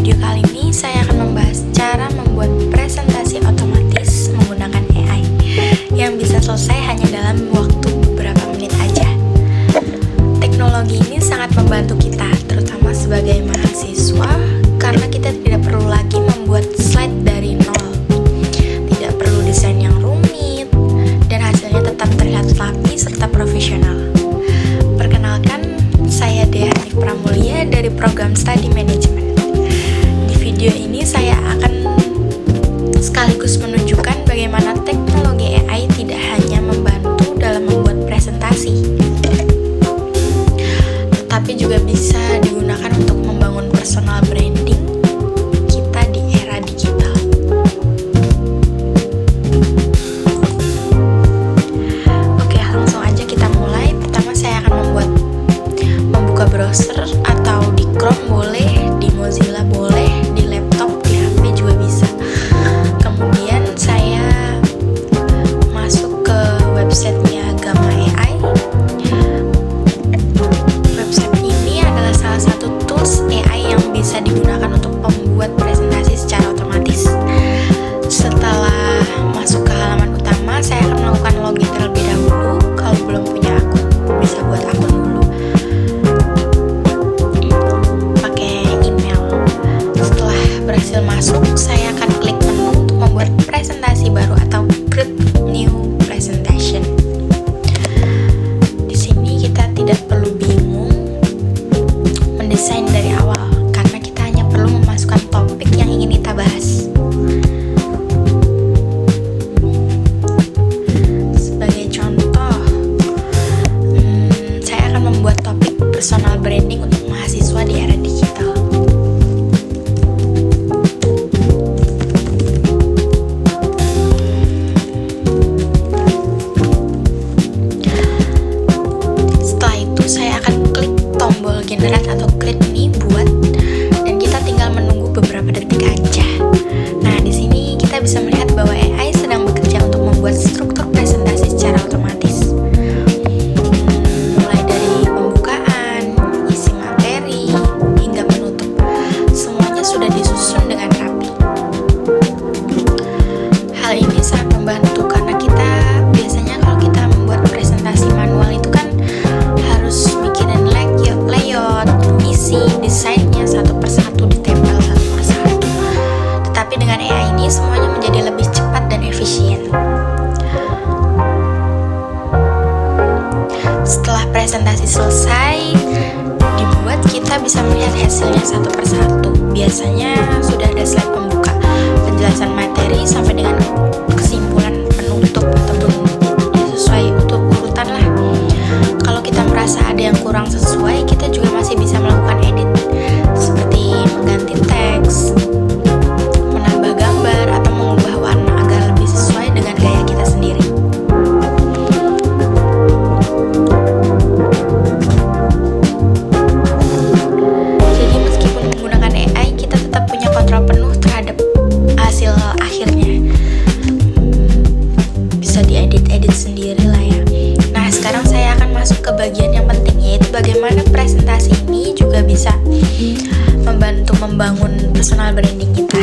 video kali ini saya akan membahas cara membuat presentasi otomatis menggunakan AI yang bisa selesai hanya dalam waktu beberapa menit aja. Teknologi ini sangat membantu kita, terutama sebagai mahasiswa, karena kita tidak perlu lagi membuat slide dari nol, tidak perlu desain yang rumit, dan hasilnya tetap terlihat rapi serta profesional. Perkenalkan, saya Dea Hanif Pramulia dari program Study Management. Di video ini saya akan sekaligus menunjukkan bagaimana teknologi AI tidak hanya membantu dalam membuat presentasi, tetapi juga bisa digunakan untuk membangun personal branding kita di era digital. Oke, langsung aja kita mulai. Pertama saya akan membuka browser, atau di Chrome boleh, di Mozilla boleh, di laptop, di HP juga bisa. Kemudian saya masuk ke websitenya Gamma AI. Website ini adalah salah satu tools AI yang bisa digunakan untuk membuat presentasi secara otomatis. Setelah masuk ke halaman utama, saya akan melakukan login terlebih dahulu. Kalau belum punya akun, bisa buat akun dulu pakai email. Setelah berhasil masuk, saya akan klik menu untuk membuat presentasi baru atau create new presentation. Di sini kita tidak perlu bingung mendesain dari awal, karena kita hanya perlu memasukkan topik yang ingin kita bahas. Sebagai contoh, saya akan membuat topik personal branding untuk mahasiswa di era digital. Setelah itu saya akan klik tombol generate atau create ini buat, dan kita tinggal menunggu beberapa detik aja. Nah, di sini kita bisa melihat bahwa AI sedang bekerja untuk membuat struktur presentasi secara otomatis. Mulai dari pembukaan, isi materi, hingga penutup, semuanya sudah disusun dengan rapi. Hal ini sangat membantu karena kita biasanya kalau kita membuat presentasi manual itu kan harus mikirin layout, isi, desainnya satu persatu ditempel satu persatu. Tetapi dengan AI ini semuanya menjadi lebih cepat dan efisien. Setelah presentasi selesai dibuat, kita bisa melihat hasilnya satu persatu. Biasanya sudah ada slide pembuka, penjelasan materi, sampai dengan kesimpulan penutup ataupun sesuai urutan lah. Kalau kita merasa ada yang kurang sesuai, kita juga masih bisa melakukan edit, seperti mengganti teks, menambah gambar, atau mengubah warna agar lebih sesuai dengan gaya kita sendiri. Jadi meskipun menggunakan AI, kita tetap punya kontrol penuh terhadap hasil akhirnya. Bisa diedit-edit sendiri lah ya. Nah, sekarang saya akan masuk ke bagian yang penting, yaitu bagaimana presentasi ini juga bisa membantu membangun personal branding kita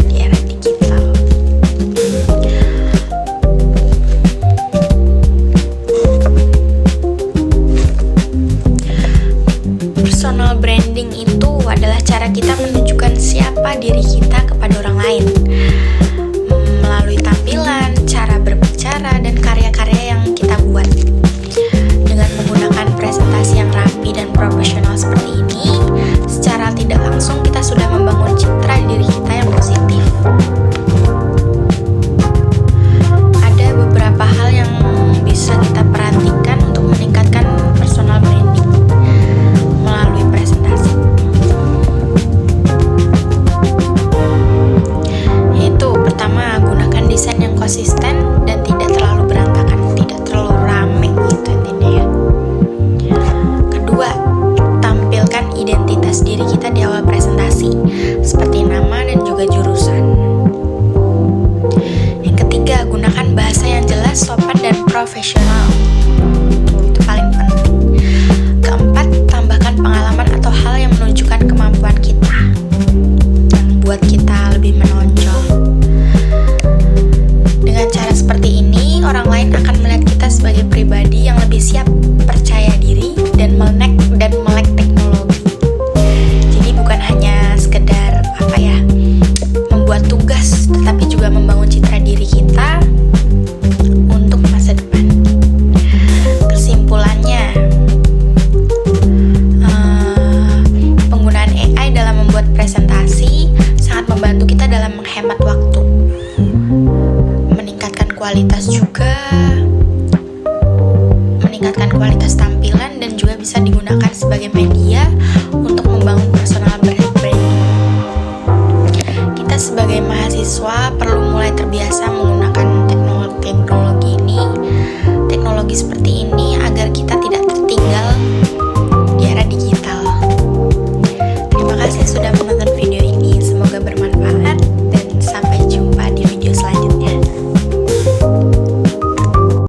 di era digital. Personal branding itu adalah cara kita menunjukkan siapa diri kita kepada orang lain melalui tampilan, cara berbicara, dan karya-karya yang kita buat. Dengan menggunakan presentasi yang rapi dan profesional seperti ini, secara tidak langsung kita sudah membangun citra diri kita yang positif. Ada beberapa hal yang bisa kita perhatikan untuk meningkatkan personal branding melalui presentasi, yaitu pertama, gunakan desain yang konsisten dan tidak terlalu berantakan, tidak terlalu rame gitu intinya ya. Kedua, tampilkan identitas diri kita di awal presentasi, seperti nama dan juga jurusan. Yang ketiga, gunakan bahasa yang jelas, sopan, dan profesional. Itu paling penting. Keempat, tambahkan pengalaman atau hal yang menunjukkan kemampuan kita. siswa perlu